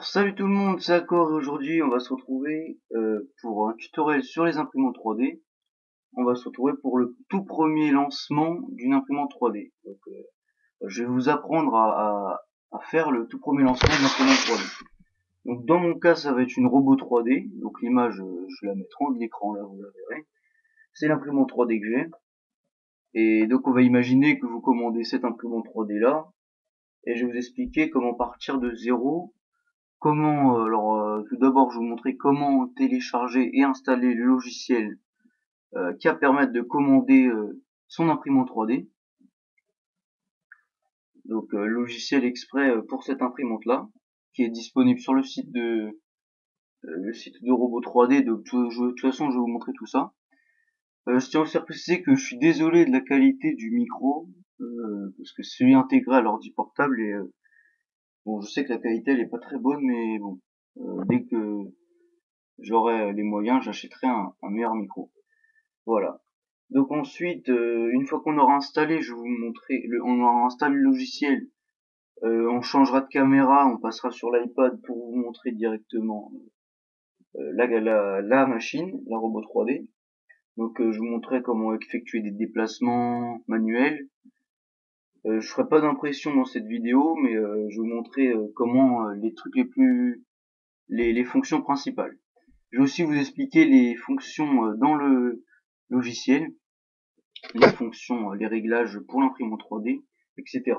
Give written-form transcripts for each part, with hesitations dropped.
Alors, salut tout le monde, c'est Accor et aujourd'hui on va se retrouver pour un tutoriel sur les imprimantes 3D. On va se retrouver pour le tout premier lancement d'une imprimante 3D. Donc, je vais vous apprendre à faire le tout premier lancement d'une imprimante 3D. Donc dans mon cas ça va être une robot 3D. Donc l'image je la mettrai en haut de l'écran là, vous la verrez. C'est l'imprimante 3D que j'ai. Et donc on va imaginer que vous commandez cette imprimante 3D là. Et je vais vous expliquer comment partir de zéro. Comment tout d'abord je vais vous montrer comment télécharger et installer le logiciel qui va permettre de commander son imprimante 3D. Donc logiciel exprès pour cette imprimante là, qui est disponible sur le site de Robot 3D. De toute façon je vais vous montrer tout ça. Je tiens aussi à préciser que je suis désolé de la qualité du micro, parce que c'est celui intégré à l'ordi portable et bon je sais que la qualité elle est pas très bonne, mais bon dès que j'aurai les moyens, j'achèterai un meilleur micro. Voilà. Donc ensuite, une fois qu'on aura installé, je vais vous montrer, on aura installé le logiciel, on changera de caméra, on passera sur l'iPad pour vous montrer directement la machine, la robot 3D. Donc je vous montrerai comment effectuer des déplacements manuels. Je ferai pas d'impression dans cette vidéo, mais je vais vous montrer comment les trucs les fonctions principales. Je vais aussi vous expliquer les fonctions dans le logiciel, les fonctions, les réglages pour l'imprimante 3D, etc.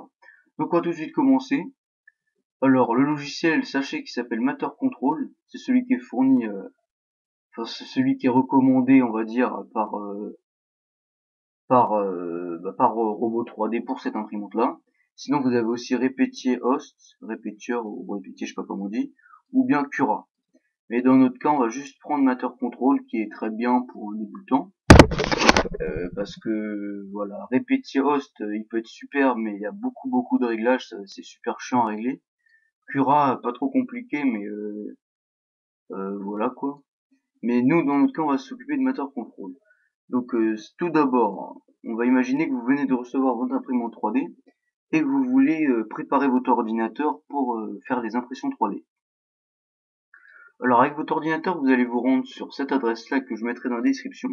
Donc on va tout de suite commencer. Alors le logiciel, sachez qu'il s'appelle Matter Control, c'est celui qui est fourni, enfin c'est celui qui est recommandé, on va dire, par Robot 3D pour cette imprimante là. Sinon vous avez aussi Repetier Host, Repetier ou Repetier, je sais pas comment on dit, ou bien Cura. Mais dans notre cas, on va juste prendre Matter Control qui est très bien pour un débutant. Parce que voilà, Repetier Host, il peut être super, mais il y a beaucoup de réglages, c'est super chiant à régler. Cura, pas trop compliqué, mais voilà quoi. Mais nous, dans notre cas, on va s'occuper de Matter Control. Donc tout d'abord, on va imaginer que vous venez de recevoir votre imprimante 3D et que vous voulez préparer votre ordinateur pour faire les impressions 3D. Alors avec votre ordinateur, vous allez vous rendre sur cette adresse-là que je mettrai dans la description,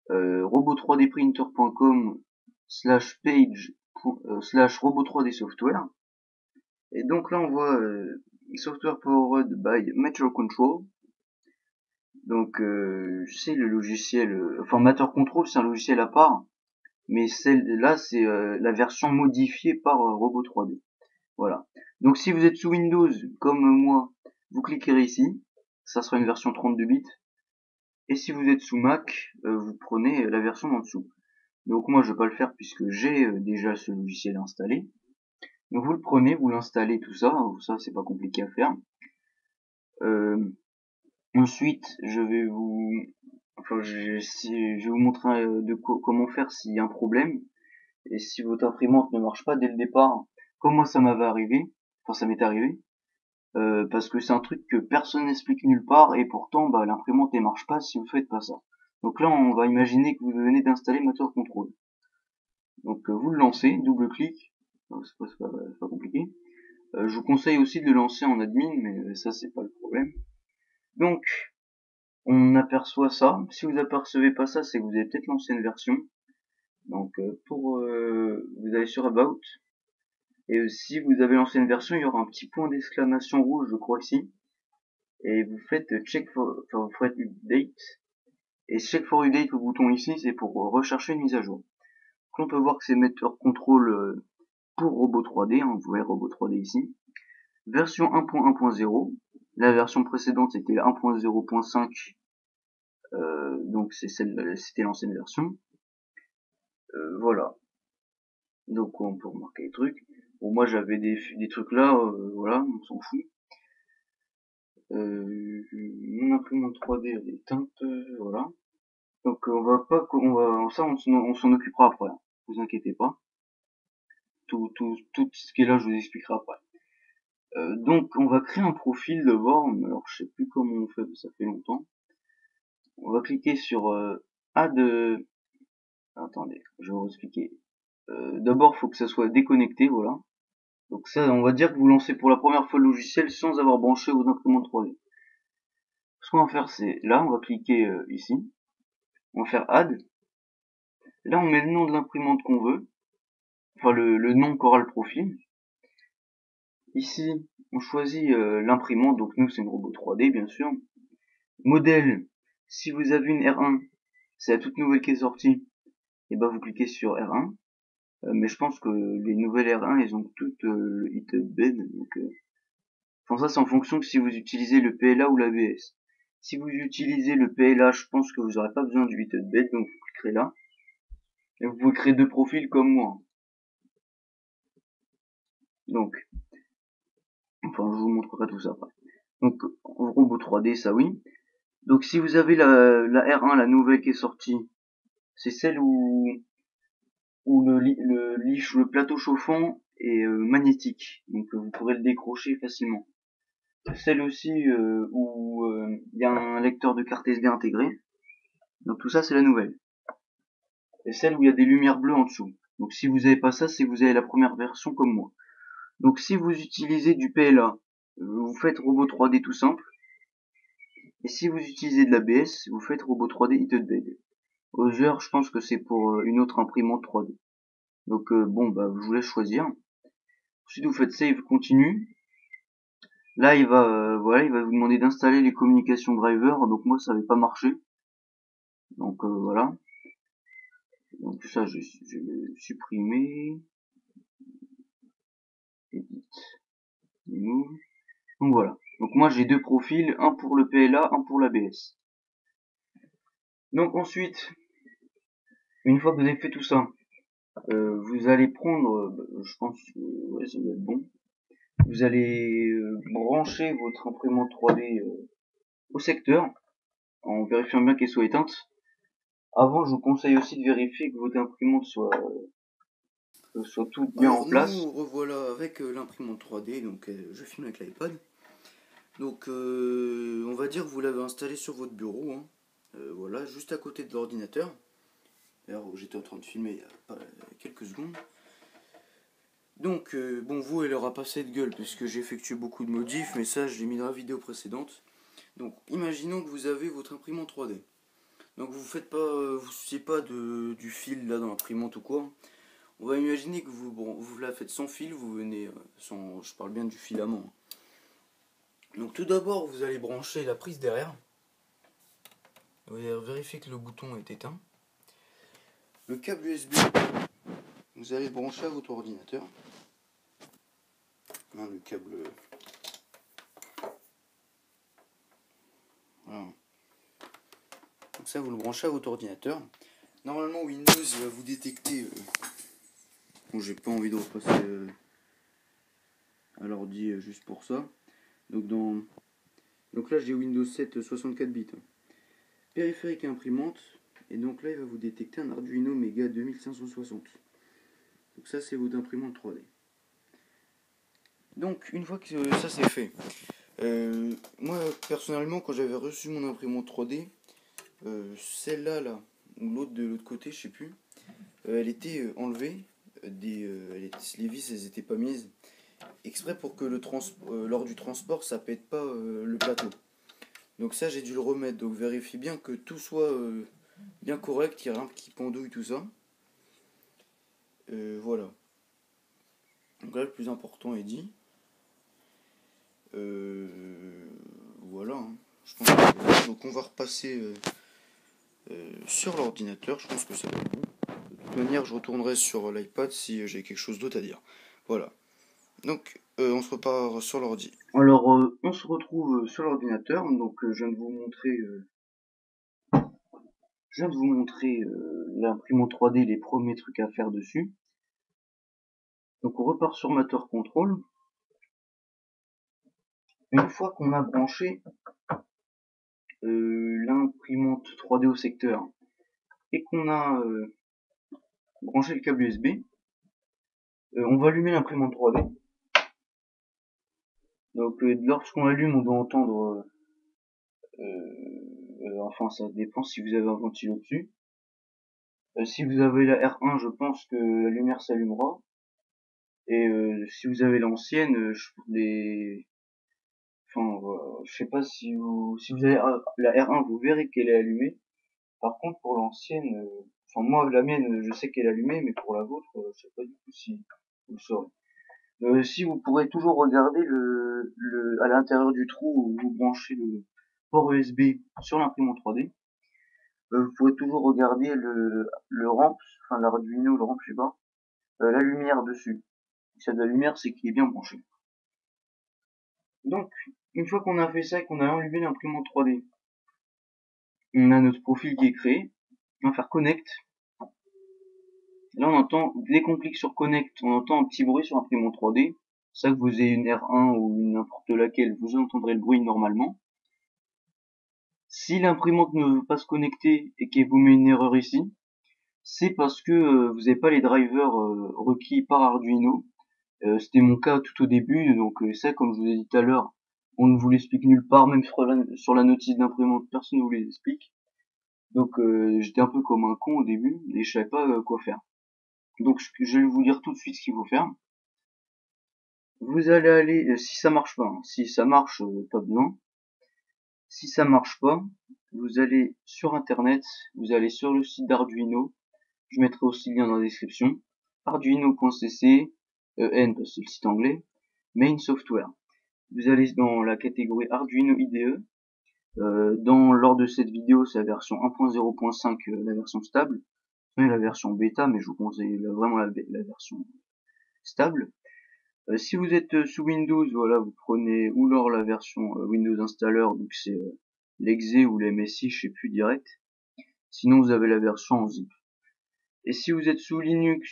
robot3dprinter.com /page /robot 3D software. Et donc là on voit software powered by Matter Control. Donc c'est le logiciel, enfin Matter Control c'est un logiciel à part, mais celle-là c'est la version modifiée par Robot 3D. Voilà. Donc si vous êtes sous Windows comme moi, vous cliquerez ici, ça sera une version 32 bits. Et si vous êtes sous Mac, vous prenez la version en dessous. Donc moi je vais pas le faire puisque j'ai déjà ce logiciel installé. Donc vous le prenez, vous l'installez, tout ça c'est pas compliqué à faire. Ensuite je vais vous, enfin je vais vous montrer comment faire s'il y a un problème. Et si votre imprimante ne marche pas dès le départ, comme moi ça m'avait arrivé, enfin ça m'est arrivé, parce que c'est un truc que personne n'explique nulle part et pourtant bah, l'imprimante ne marche pas si vous faites pas ça. Donc là on va imaginer que vous venez d'installer Matter Control. Donc vous le lancez, double clic, c'est pas compliqué. Je vous conseille aussi de le lancer en admin, mais ça c'est pas le problème. Donc on aperçoit ça. Si vous apercevez pas ça, c'est que vous avez peut-être l'ancienne version. Donc vous allez sur About. Et si vous avez l'ancienne version, il y aura un petit point d'exclamation rouge, je crois ici. Et vous faites check for, enfin vous faites update. Et check for update, le bouton ici, c'est pour rechercher une mise à jour. Donc on peut voir que c'est Matter Control pour Robot 3D, hein, vous voyez Robot 3D ici. Version 1.1.0, la version précédente c'était 1.0.5, donc c'était l'ancienne version. Voilà, donc on peut remarquer les trucs. Bon moi j'avais des trucs là, voilà, on s'en fout. Mon imprimante 3D elle est éteinte, voilà. Donc on va pas, ça on s'en occupera après, hein. Vous inquiétez pas. Tout ce qui est là je vous expliquerai après. Donc on va créer un profil d'abord, alors je sais plus comment on fait, ça fait longtemps. On va cliquer sur add, attendez, je vais vous expliquer. D'abord faut que ça soit déconnecté, voilà. Donc ça, on va dire que vous lancez pour la première fois le logiciel sans avoir branché vos imprimantes 3D. Ce qu'on va faire, c'est là, on va cliquer ici, on va faire Add. Là, on met le nom de l'imprimante qu'on veut, enfin le nom qu'aura le profil. Ici, on choisit l'imprimante, donc nous c'est une robot 3D bien sûr. Modèle, si vous avez une R1, c'est la toute nouvelle qui est sortie, et ben vous cliquez sur R1. Mais je pense que les nouvelles R1, elles ont toutes le hitbed, donc enfin ça c'est en fonction que si vous utilisez le PLA ou l'ABS. Si vous utilisez le PLA, je pense que vous n'aurez pas besoin du hitbed, donc vous cliquerez là. Et vous pouvez créer deux profils comme moi. Donc, enfin je vous montrerai tout ça après. Donc en robot 3D, ça oui. Donc si vous avez la R1, la nouvelle qui est sortie, c'est celle où le plateau chauffant est magnétique. Donc vous pourrez le décrocher facilement. Celle aussi où il y a un lecteur de carte SD intégré. Donc tout ça c'est la nouvelle. Et celle où il y a des lumières bleues en dessous. Donc si vous n'avez pas ça, c'est que vous avez la première version comme moi. Donc si vous utilisez du PLA, vous faites robot 3D tout simple. Et si vous utilisez de l'ABS, vous faites robot 3D hitbed. Other, je pense que c'est pour une autre imprimante 3D. Donc bon, bah je vous laisse choisir. Ensuite vous faites save, continue. Là il va, voilà, il va vous demander d'installer les communications drivers. Donc moi ça n'avait pas marché. Donc voilà. Donc ça je vais supprimer. Edit. Remove. Donc voilà. Donc moi j'ai deux profils, un pour le PLA, un pour l'ABS. Donc ensuite, une fois que vous avez fait tout ça, vous allez prendre, je pense, ouais, ça doit être bon. Vous allez brancher votre imprimante 3D au secteur en vérifiant bien qu'elle soit éteinte. Avant, je vous conseille aussi de vérifier que votre imprimante soit tout bien en Alors place. nous revoilà avec l'imprimante 3D, donc je filme avec l'iPad. Donc on va dire que vous l'avez installé sur votre bureau, hein. Voilà, juste à côté de l'ordinateur. Alors j'étais en train de filmer il y a quelques secondes. Donc bon, vous elle aura pas cette gueule puisque j'ai effectué beaucoup de modifs, mais ça je l'ai mis dans la vidéo précédente. Donc imaginons que vous avez votre imprimante 3D. Donc vous faites pas, vous souciez pas du fil là dans l'imprimante ou quoi. On va imaginer que vous la faites sans fil, vous venez sans, je parle bien du filament. Donc tout d'abord vous allez brancher la prise derrière. Vous allez vérifier que le bouton est éteint. Le câble USB, vous allez le brancher à votre ordinateur. Non, le câble. Voilà. Donc ça vous le branchez à votre ordinateur. Normalement Windows il va vous détecter. Bon, j'ai pas envie de repasser à l'ordi juste pour ça. Donc donc là j'ai Windows 7 64 bits. Périphérique et imprimante. Et donc là il va vous détecter un Arduino Mega 2560. Donc ça c'est votre imprimante 3D. Donc une fois que ça c'est fait, moi personnellement quand j'avais reçu mon imprimante 3D, celle-là là, ou l'autre de l'autre côté, je sais plus, elle était enlevée, les vis elles étaient pas mises, exprès pour que lors du transport ça pète pas le plateau. Donc ça j'ai dû le remettre, donc vérifie bien que tout soit bien correct, qu'il n'y a rien qui pendouille tout ça. Voilà. Donc là le plus important est dit. Voilà, hein. Je pense que, donc on va repasser sur l'ordinateur, je pense que ça va être bon. De toute manière, je retournerai sur l'iPad si j'ai quelque chose d'autre à dire. Voilà. Donc, on se repart sur l'ordi. Alors, on se retrouve sur l'ordinateur. Donc, je viens de vous montrer l'imprimante 3D, les premiers trucs à faire dessus. Donc, on repart sur Motor Control. Une fois qu'on a branché l'imprimante 3D au secteur et qu'on a branché le câble USB, on va allumer l'imprimante 3D. Donc, lorsqu'on allume, on doit entendre, enfin, ça dépend si vous avez un ventilo dessus. Si vous avez la R1, je pense que la lumière s'allumera. Et si vous avez l'ancienne, je sais pas si vous avez la R1, vous verrez qu'elle est allumée. Par contre, pour l'ancienne, moi, la mienne, je sais qu'elle est allumée, mais pour la vôtre, je sais pas du tout si vous le saurez. Si vous pourrez toujours regarder à l'intérieur du trou où vous branchez le port USB sur l'imprimante 3D, vous pourrez toujours regarder le ramp, enfin l'Arduino, le ramp, je sais pas, la lumière dessus. Si y a de la lumière, c'est qu'il est bien branché. Donc, une fois qu'on a fait ça et qu'on a allumé l'imprimante 3D, on a notre profil qui est créé. On va faire connect. Là, on entend, dès qu'on clique sur connect, on entend un petit bruit sur l'imprimante 3D. Ça, que vous ayez une R1 ou une n'importe laquelle, vous entendrez le bruit normalement. Si l'imprimante ne veut pas se connecter et qu'elle vous met une erreur ici, c'est parce que vous n'avez pas les drivers requis par Arduino. C'était mon cas tout au début, donc ça, comme je vous ai dit tout à l'heure, on ne vous l'explique nulle part, même sur la notice d'imprimante, personne ne vous les explique. Donc j'étais un peu comme un con au début, et je savais pas quoi faire. Donc je vais vous dire tout de suite ce qu'il faut faire. Vous allez aller, si ça marche pas, hein, si ça marche, pas besoin. Si ça marche pas, vous allez sur internet, vous allez sur le site d'Arduino, je mettrai aussi le lien dans la description, arduino.cc, N parce que c'est le site anglais, main software. Vous allez dans la catégorie Arduino IDE, lors de cette vidéo c'est la version 1.0.5, la version stable, et la version bêta, mais je vous conseille vraiment la version stable. Si vous êtes sous Windows, voilà, vous prenez ou alors la version Windows Installer, donc c'est l'exe ou l'MSI, je sais plus direct. Sinon vous avez la version en zip. Et si vous êtes sous Linux,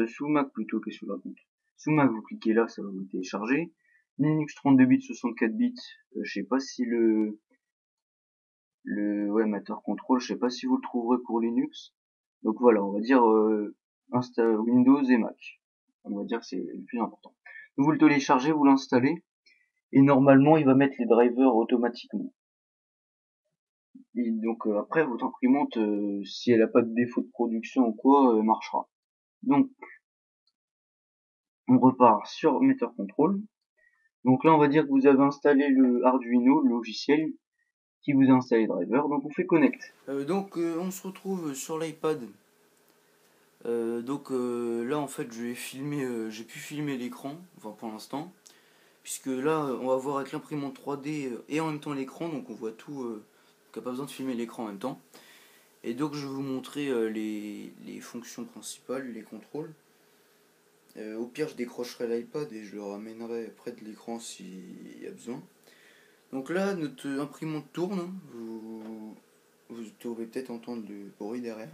sous Mac plutôt que sous la compte. Sous Mac, vous cliquez là, ça va vous télécharger. Linux 32 bits, 64 bits, je sais pas si ouais, Matter Control, je sais pas si vous le trouverez pour Linux. Donc voilà, on va dire Windows et Mac. On va dire que c'est le plus important. Donc vous le téléchargez, vous l'installez, et normalement il va mettre les drivers automatiquement. Et donc après votre imprimante, si elle a pas de défaut de production ou quoi, marchera. Donc on repart sur Meter Control. Donc là on va dire que vous avez installé le Arduino, le logiciel, qui vous a installé le driver, donc on fait connect. On se retrouve sur l'iPad. Là en fait j'ai pu filmer l'écran, enfin pour l'instant, puisque là on va voir avec l'imprimante 3D et en même temps l'écran, donc on voit tout, donc il n'y a pas besoin de filmer l'écran en même temps. Et donc je vais vous montrer les fonctions principales, les contrôles. Au pire je décrocherai l'iPad et je le ramènerai près de l'écran s'il y a besoin. Donc là notre imprimante tourne, hein. Vous devez peut-être entendre le bruit derrière.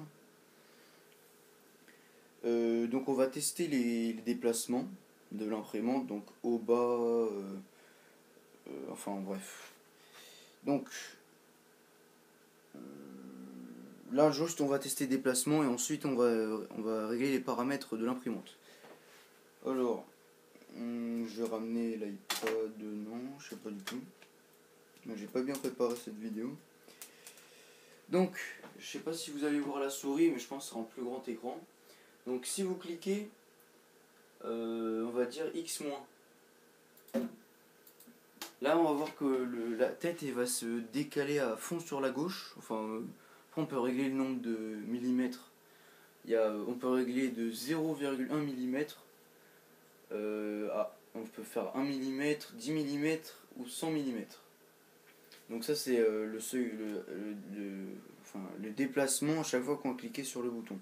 Donc on va tester les déplacements de l'imprimante, donc au bas, enfin bref. Donc là juste on va tester les déplacements et ensuite on va régler les paramètres de l'imprimante. Alors, je vais ramener l'iPad, non, je sais pas du tout. J'ai pas bien préparé cette vidéo. Donc, je sais pas si vous allez voir la souris, mais je pense que c'est en plus grand écran. Donc si vous cliquez, on va dire X-. Là, on va voir que la tête elle va se décaler à fond sur la gauche. Enfin, après, on peut régler le nombre de millimètres. On peut régler de 0,1 mm on peut faire 1 mm, 10 mm ou 100 mm. Donc ça, c'est le déplacement à chaque fois qu'on cliquait sur le bouton.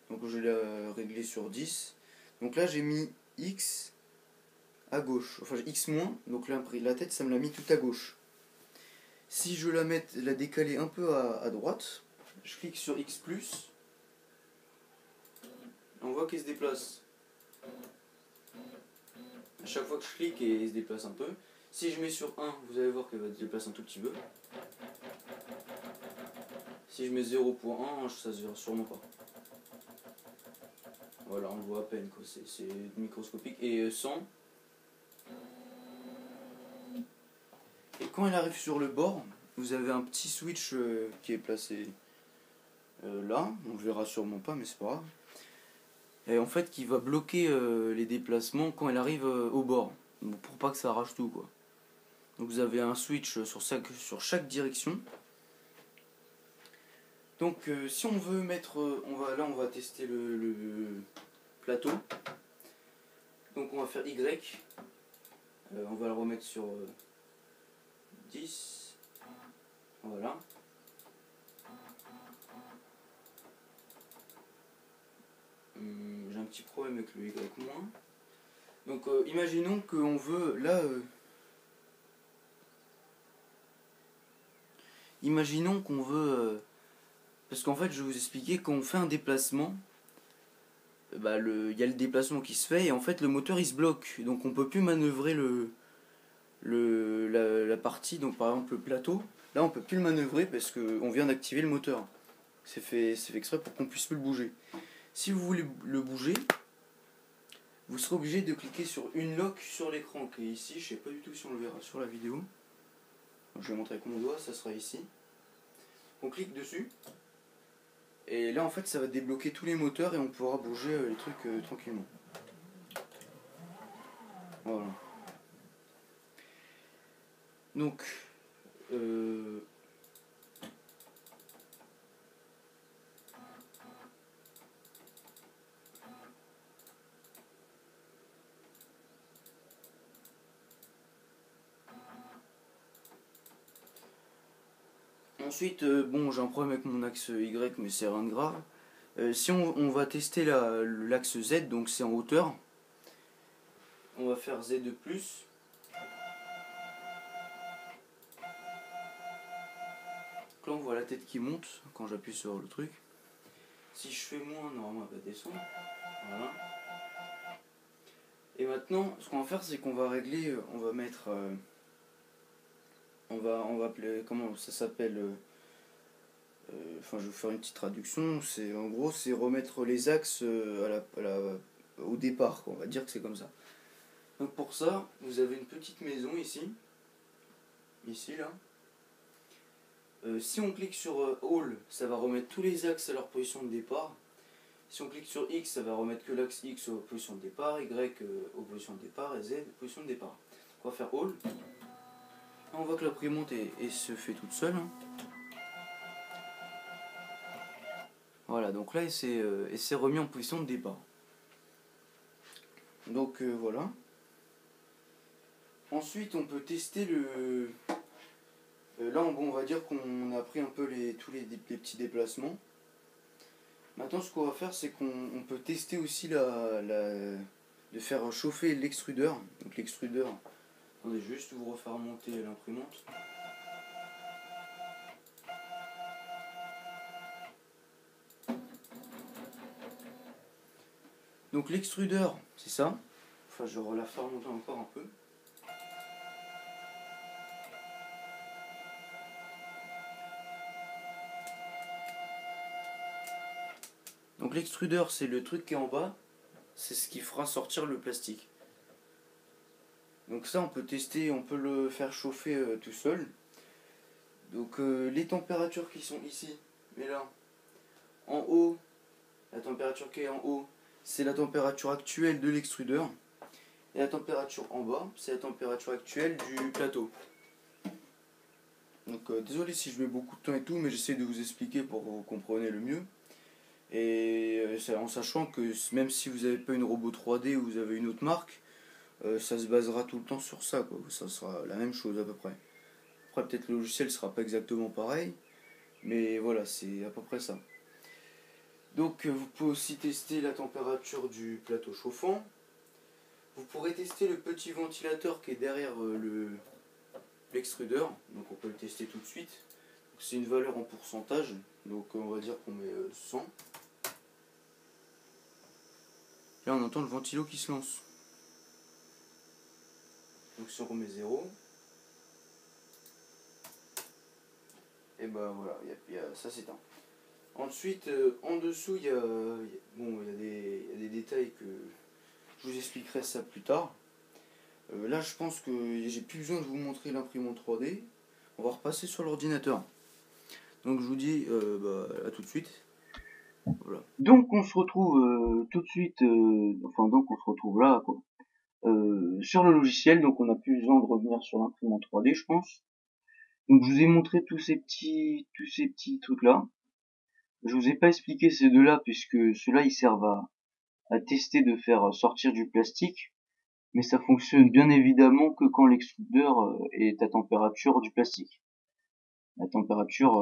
Donc je l'ai réglé sur 10. Donc là, j'ai mis X à gauche, enfin X-, donc là, la tête ça me l'a mis tout à gauche. Si je la décaler un peu à droite, je clique sur X+, on voit qu'elle se déplace. À chaque fois que je clique, elle se déplace un peu. Si je mets sur 1, vous allez voir qu'elle va se déplacer un tout petit peu. Si je mets 0.1, ça se verra sûrement pas. Voilà, on le voit à peine, quoi. C'est microscopique. Et 100. Et quand elle arrive sur le bord, vous avez un petit switch qui est placé là. On ne le verra sûrement pas, mais c'est pas grave. et en fait qui va bloquer les déplacements quand elle arrive au bord, donc, pour pas que ça arrache tout quoi. Donc vous avez un switch sur chaque direction. Donc si on veut mettre, on va tester le plateau. Donc on va faire Y, on va le remettre sur 10, voilà. J'ai un petit problème avec le Y-. Donc imaginons qu'on veut, là, imaginons qu'on veut, parce qu'en fait je vais vous expliquer, quand on fait un déplacement, bah, il y a le déplacement qui se fait et en fait le moteur il se bloque, donc on peut plus manœuvrer la partie, donc par exemple le plateau, là on peut plus le manœuvrer parce qu'on vient d'activer le moteur. C'est fait exprès pour qu'on puisse plus le bouger. Si vous voulez le bouger, vous serez obligé de cliquer sur une lock sur l'écran qui est ici. Je sais pas du tout si on le verra sur la vidéo. Donc, je vais montrer avec mon doigt, ça sera ici. On clique dessus. Et là en fait ça va débloquer tous les moteurs et on pourra bouger les trucs tranquillement. Voilà. Donc ensuite, bon, j'ai un problème avec mon axe Y, mais c'est rien de grave. Si on va tester l'axe Z, donc c'est en hauteur, on va faire Z de plus. Donc là, on voit la tête qui monte quand j'appuie sur le truc. Si je fais moins, normalement, elle va descendre. Voilà. Et maintenant, ce qu'on va faire, c'est qu'on va régler, on va mettre, on va appeler, comment ça s'appelle, enfin je vais vous faire une petite traduction, c'est en gros c'est remettre les axes au départ, quoi. On va dire que c'est comme ça. Donc pour ça, vous avez une petite maison ici là. Si on clique sur All, ça va remettre tous les axes à leur position de départ. Si on clique sur X, ça va remettre que l'axe X aux positions de départ, Y aux positions de départ et Z aux positions de départ. On va faire All. On voit que la prémonte se fait toute seule. Voilà, donc là, elle s'est remis en position de départ. Donc voilà. Ensuite, on peut tester le... là, on va dire qu'on a pris un peu tous les petits déplacements. Maintenant, ce qu'on va faire, c'est qu'on peut tester aussi de faire chauffer l'extrudeur. Donc l'extrudeur, attendez, juste vous refaire monter l'imprimante. Donc l'extrudeur, c'est ça. Enfin, je vais la faire monter encore un peu. Donc l'extrudeur, c'est le truc qui est en bas. C'est ce qui fera sortir le plastique. Donc ça, on peut tester, on peut le faire chauffer tout seul. Donc les températures qui sont ici, mais là, en haut, la température qui est en haut, c'est la température actuelle de l'extrudeur. Et la température en bas, c'est la température actuelle du plateau. Donc désolé si je mets beaucoup de temps et tout, mais j'essaie de vous expliquer pour que vous compreniez le mieux. Et en sachant que même si vous n'avez pas une robot 3D ou vous avez une autre marque, ça se basera tout le temps sur ça, quoi. Ça sera la même chose à peu près. Après peut-être le logiciel sera pas exactement pareil, mais voilà, c'est à peu près ça. Donc vous pouvez aussi tester la température du plateau chauffant. Vous pourrez tester le petit ventilateur qui est derrière l'extrudeur, donc on peut le tester tout de suite. C'est une valeur en pourcentage, donc on va dire qu'on met 100. Là on entend le ventilo qui se lance. Donc si on remet 0, et ben voilà, ça s'éteint. Ensuite, en dessous, il y a des détails que je vous expliquerai ça plus tard. Là, je pense que j'ai plus besoin de vous montrer l'imprimante 3D. On va repasser sur l'ordinateur. Donc je vous dis à tout de suite. Voilà. Donc on se retrouve tout de suite, donc on se retrouve là, quoi. Sur le logiciel, donc on n'a plus besoin de revenir sur l'imprimante 3D, je pense. Donc je vous ai montré tous ces petits trucs là. Je vous ai pas expliqué ces deux-là puisque ceux-là ils servent à tester de faire sortir du plastique, mais ça fonctionne bien évidemment que quand l'extrudeur est à température du plastique, à température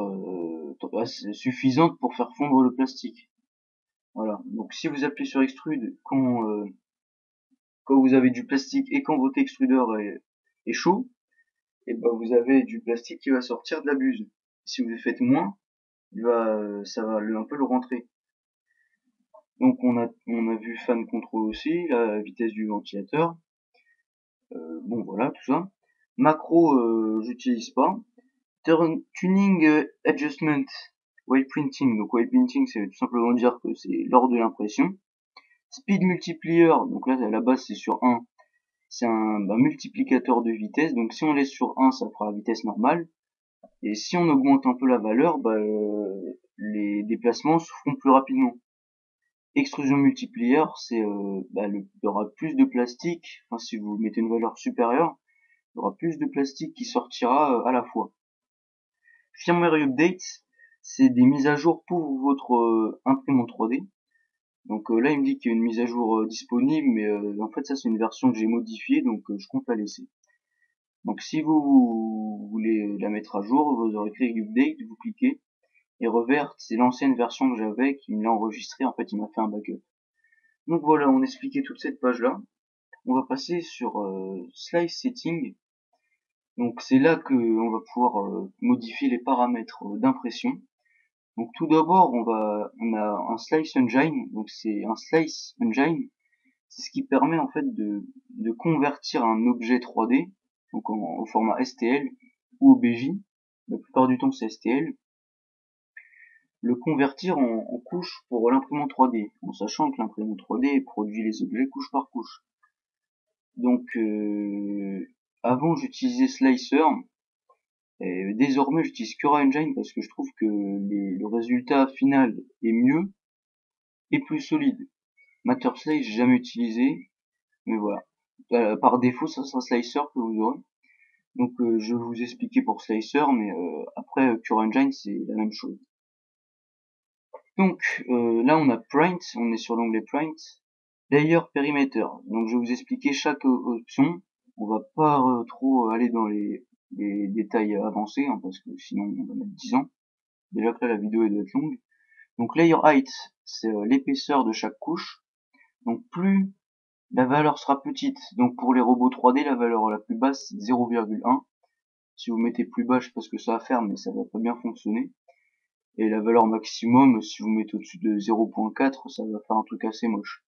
suffisante pour faire fondre le plastique. Voilà. Donc si vous appuyez sur extrude quand vous avez du plastique et quand votre extrudeur est chaud, et ben vous avez du plastique qui va sortir de la buse. Si vous le faites moins, ça va un peu le rentrer. Donc on a vu fan control aussi, la vitesse du ventilateur. Bon voilà tout ça. Macro j'utilise pas. Tuning adjustment while printing. Donc while printing c'est tout simplement dire que c'est lors de l'impression. Speed multiplier, donc là à la base c'est sur 1. C'est un multiplicateur de vitesse. Donc si on laisse sur 1 ça fera la vitesse normale. Et si on augmente un peu la valeur, les déplacements se feront plus rapidement. Extrusion multiplier, c'est il y aura plus de plastique. Enfin, si vous mettez une valeur supérieure, il y aura plus de plastique qui sortira à la fois. Firmware update, c'est des mises à jour pour votre imprimante 3D. Donc là, il me dit qu'il y a une mise à jour disponible, mais en fait, ça c'est une version que j'ai modifiée, donc je compte la laisser. Donc si vous voulez la mettre à jour, vous aurez cliqué update, vous cliquez, et revert, c'est l'ancienne version que j'avais qui me l'a enregistré, en fait il m'a fait un backup. Donc voilà, on expliquait toute cette page là. On va passer sur Slice Setting. Donc c'est là que on va pouvoir modifier les paramètres d'impression. Donc tout d'abord, on a un Slice Engine. Donc c'est un Slice Engine, c'est ce qui permet en fait de convertir un objet 3D donc au format STL ou OBJ. La plupart du temps c'est STL. Le convertir en couche pour l'imprimante 3D, en sachant que l'imprimante 3D produit les objets couche par couche. Donc avant j'utilisais Slicer, et désormais j'utilise CuraEngine parce que je trouve que le résultat final est mieux et plus solide. MatterSlice j'ai jamais utilisé, mais voilà. Par défaut ça sera Slicer que vous aurez. Donc je vais vous expliquer pour Slicer, mais après CuraEngine c'est la même chose. Donc là on a Print, on est sur l'onglet Print. Layer Perimeter. Donc je vais vous expliquer chaque option. On va pas trop aller dans les détails avancés, hein, parce que sinon on va mettre 10 ans. Déjà que là la vidéo elle doit être longue. Donc Layer Height, c'est l'épaisseur de chaque couche. Donc plus la valeur sera petite, donc pour les robots 3D, la valeur la plus basse c'est 0,1. Si vous mettez plus bas, je sais pas ce que ça va faire, mais ça va pas bien fonctionner. Et la valeur maximum, si vous mettez au-dessus de 0,4, ça va faire un truc assez moche.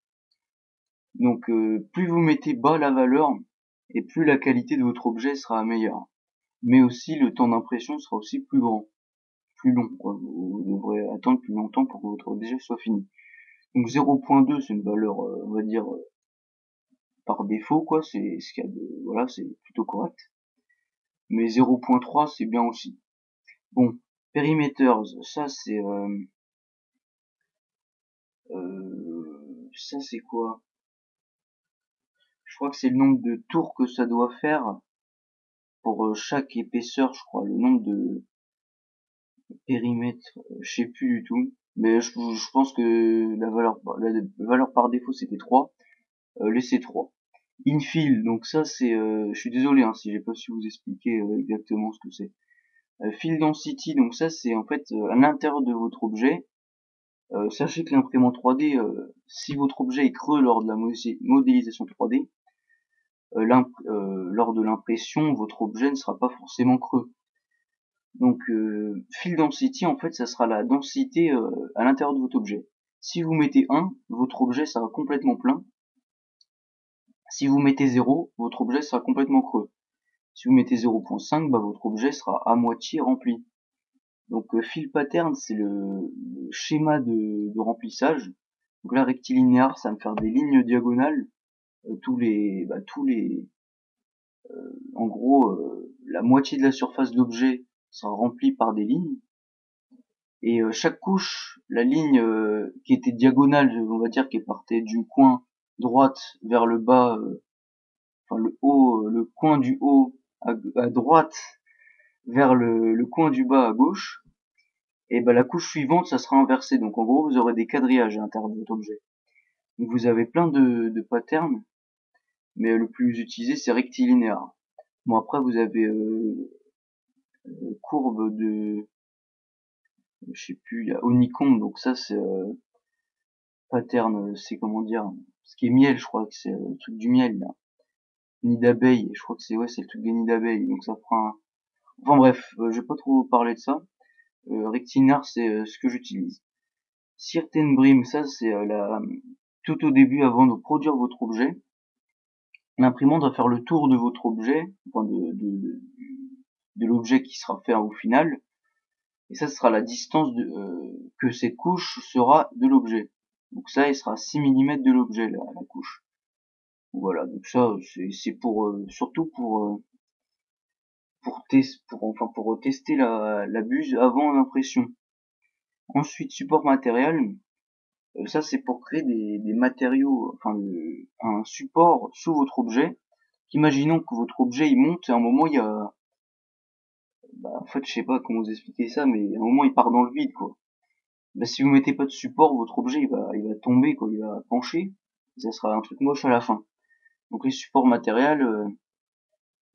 Donc plus vous mettez bas la valeur, et plus la qualité de votre objet sera meilleure. Mais aussi le temps d'impression sera aussi plus grand, plus long, quoi. Vous devrez attendre plus longtemps pour que votre objet soit fini. Donc 0.2 c'est une valeur, on va dire, par défaut, quoi, c'est ce qu'il y a de, voilà, c'est plutôt correct. Mais 0.3 c'est bien aussi. Bon, perimeters, ça c'est quoi? Je crois que c'est le nombre de tours que ça doit faire pour chaque épaisseur, je crois, le nombre de périmètres, je sais plus du tout. Mais je pense que la valeur par défaut c'était 3. Laissez 3. Infill, donc ça c'est, je suis désolé hein, si j'ai pas su vous expliquer exactement ce que c'est. Fill density, donc ça c'est en fait à l'intérieur de votre objet. Sachez que l'imprimante 3D, si votre objet est creux lors de la modélisation 3D, lors de l'impression, votre objet ne sera pas forcément creux. Donc fill density, en fait, ça sera la densité à l'intérieur de votre objet. Si vous mettez 1, votre objet sera complètement plein. Si vous mettez 0, votre objet sera complètement creux. Si vous mettez 0.5, votre objet sera à moitié rempli. Donc fill pattern, c'est le schéma de remplissage. Donc là, rectilinéaire, ça va me faire des lignes diagonales. En gros, la moitié de la surface de l'objet sera remplie par des lignes. Et chaque couche, la ligne qui était diagonale, on va dire, qui partait du coin droite vers le bas, enfin le haut, le coin du haut à droite vers le coin du bas à gauche, et ben la couche suivante, ça sera inversé. Donc en gros, vous aurez des quadrillages à l'intérieur de votre objet. Donc vous avez plein de patterns, mais le plus utilisé c'est rectilinéaire. Bon après vous avez courbe de, je sais plus, il y a honeycomb, donc ça c'est pattern, c'est comment dire, ce qui est miel, je crois que c'est le truc du miel là. Nid d'abeille, je crois que c'est ouais, c'est le truc des nids d'abeilles, donc ça prend un... Enfin bref, je vais pas trop parler de ça. Rectilinéaire c'est ce que j'utilise. Sirtenbrim, ça c'est tout au début avant de produire votre objet. L'imprimante va faire le tour de votre objet, enfin de l'objet qui sera fait au final, et ça sera la distance que cette couche sera de l'objet. Donc ça, il sera 6 mm de l'objet, la couche. Voilà, donc ça, c'est pour surtout pour tester la buse avant l'impression. Ensuite, support matériel, ça c'est pour créer des matériaux, enfin un support sous votre objet. Imaginons que votre objet il monte et à un moment il y a, bah, en fait je sais pas comment vous expliquer ça, mais à un moment il part dans le vide quoi. Bah, si vous mettez pas de support, votre objet il va tomber quoi, il va pencher, et ça sera un truc moche à la fin. Donc les supports matériels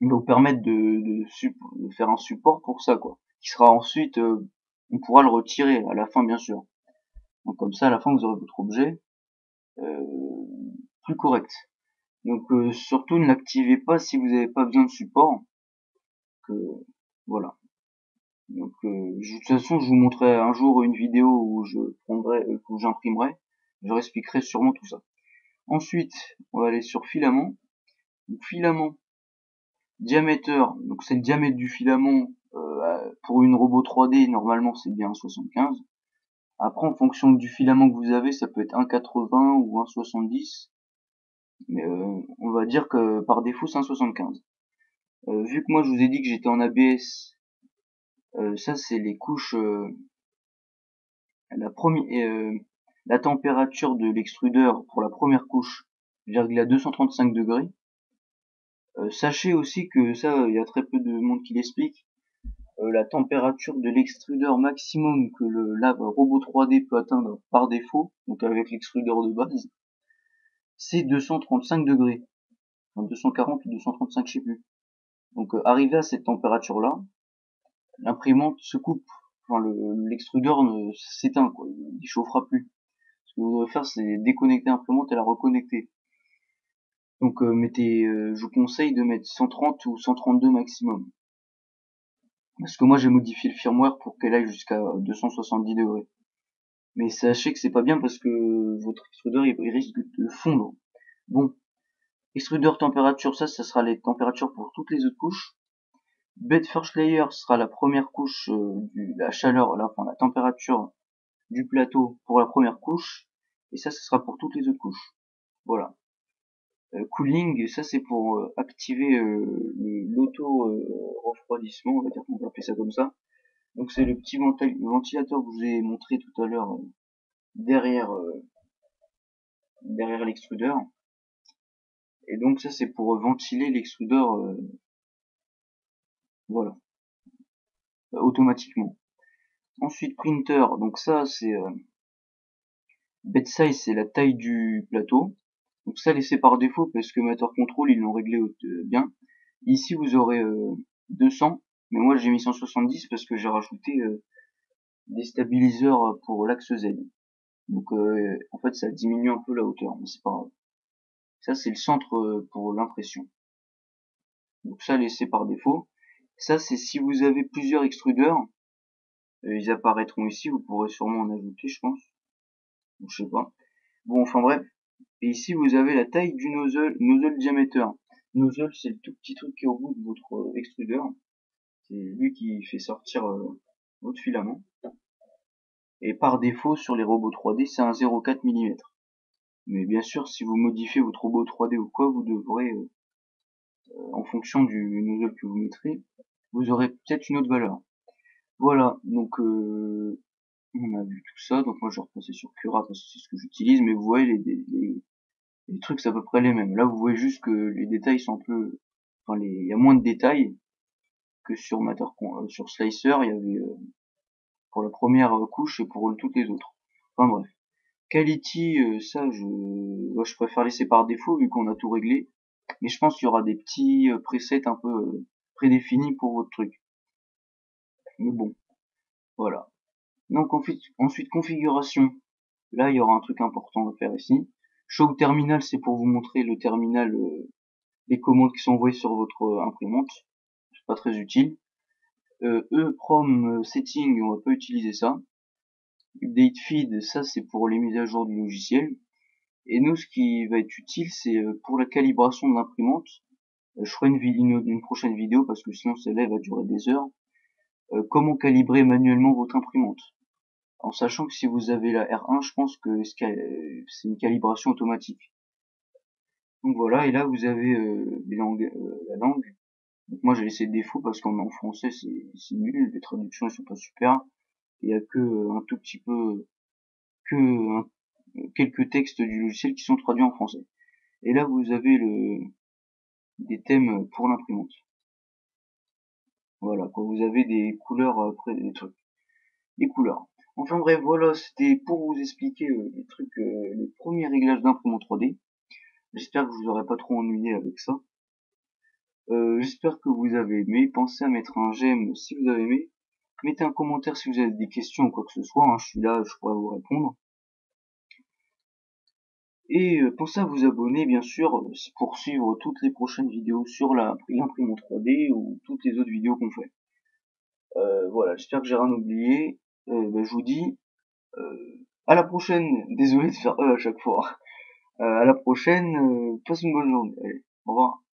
vont vous permettre de faire un support pour ça quoi, qui sera ensuite on pourra le retirer à la fin bien sûr. Donc comme ça à la fin vous aurez votre objet euh, plus correct. Donc surtout ne l'activez pas si vous n'avez pas besoin de support. Que voilà. Donc de toute façon je vous montrerai un jour une vidéo où je prendrai, où j'imprimerai. Je leur expliquerai sûrement tout ça. Ensuite on va aller sur filament. Donc, filament diamètre, donc c'est le diamètre du filament. Pour une robot 3D normalement c'est bien 1,75. Après en fonction du filament que vous avez ça peut être 1,80 ou 1,70. Mais on va dire que par défaut c'est 1,75. Vu que moi je vous ai dit que j'étais en ABS, ça c'est les couches, la première, la température de l'extrudeur pour la première couche, virgule à 235 degrés. Sachez aussi que ça, il y a très peu de monde qui l'explique. La température de l'extrudeur maximum que le robot 3D peut atteindre par défaut, donc avec l'extrudeur de base, c'est 235 degrés. Enfin 240 ou 235, je sais plus. Donc arrivé à cette température-là, l'imprimante se coupe. Enfin l'extrudeur s'éteint, quoi. Il chauffera plus. Ce que vous devrez faire, c'est déconnecter l'imprimante et la reconnecter. Donc je vous conseille de mettre 130 ou 132 maximum. Parce que moi j'ai modifié le firmware pour qu'elle aille jusqu'à 270 degrés. Mais sachez que c'est pas bien parce que votre extrudeur il risque de fondre. Bon, extrudeur température, ça sera les températures pour toutes les autres couches. Bed first layer sera la première couche, la chaleur, enfin la température du plateau pour la première couche. Et ça, ce sera pour toutes les autres couches. Voilà. Cooling, ça c'est pour activer l'auto refroidissement, on va dire qu'on va appeler ça comme ça. Donc c'est le petit ventilateur que je vous ai montré tout à l'heure derrière derrière l'extrudeur. Et donc ça c'est pour ventiler l'extrudeur, voilà, automatiquement. Ensuite printer, donc ça c'est bed size, c'est la taille du plateau. Donc ça laissé par défaut parce que Matter Control ils l'ont réglé bien. Ici vous aurez 200, mais moi j'ai mis 170 parce que j'ai rajouté des stabiliseurs pour l'axe Z. Donc en fait ça diminue un peu la hauteur, mais c'est pas grave. Ça c'est le centre pour l'impression. Donc ça laissé par défaut. Ça c'est si vous avez plusieurs extrudeurs, ils apparaîtront ici, vous pourrez sûrement en ajouter je pense. Ou je sais pas. Bon enfin bref. Et ici vous avez la taille du nozzle diamètre. Nozzle c'est le tout petit truc qui est au bout de votre extrudeur. C'est lui qui fait sortir votre filament. Et par défaut sur les robots 3D c'est un 0,4 mm. Mais bien sûr si vous modifiez votre robot 3D ou quoi, vous devrez en fonction du nozzle que vous mettrez, vous aurez peut-être une autre valeur. Voilà, donc On a vu tout ça, donc moi je vais repasser sur Cura parce que c'est ce que j'utilise, mais vous voyez les trucs c'est à peu près les mêmes. Là vous voyez juste que les détails sont un peu, enfin il y a moins de détails que sur sur Slicer, il y avait pour la première couche et pour toutes les autres. Enfin bref. Quality, ça je préfère laisser par défaut vu qu'on a tout réglé. Mais je pense qu'il y aura des petits presets un peu prédéfinis pour votre truc. Mais bon, voilà. Donc ensuite configuration. Là il y aura un truc important à faire ici. Show terminal, c'est pour vous montrer le terminal, les commandes qui sont envoyées sur votre imprimante. C'est pas très utile. EEPROM setting, on va pas utiliser ça. Update feed, ça c'est pour les mises à jour du logiciel. Et nous, ce qui va être utile, c'est pour la calibration de l'imprimante. Je ferai une prochaine vidéo parce que sinon celle-là va durer des heures. Comment calibrer manuellement votre imprimante. En sachant que si vous avez la R1, je pense que c'est une calibration automatique. Donc voilà, et là vous avez la langue. Donc moi j'ai laissé le défaut parce qu'en français c'est nul, les traductions elles sont pas super. Il y a que un tout petit peu, que quelques textes du logiciel qui sont traduits en français. Et là vous avez des thèmes pour l'imprimante. Voilà, quand vous avez des couleurs après des trucs, des couleurs. Enfin bref, voilà, c'était pour vous expliquer les trucs, les premiers réglages d'imprimante 3D. J'espère que je vous aurai pas trop ennuyé avec ça. J'espère que vous avez aimé. Pensez à mettre un j'aime si vous avez aimé. Mettez un commentaire si vous avez des questions ou quoi que ce soit. Hein, je suis là, je pourrais vous répondre. Et pensez à vous abonner, bien sûr, pour suivre toutes les prochaines vidéos sur l'imprimante 3D ou toutes les autres vidéos qu'on fait. Voilà, j'espère que j'ai rien oublié. Je vous dis à la prochaine. Désolé de faire à chaque fois. À la prochaine. Passe une bonne journée. Allez, au revoir.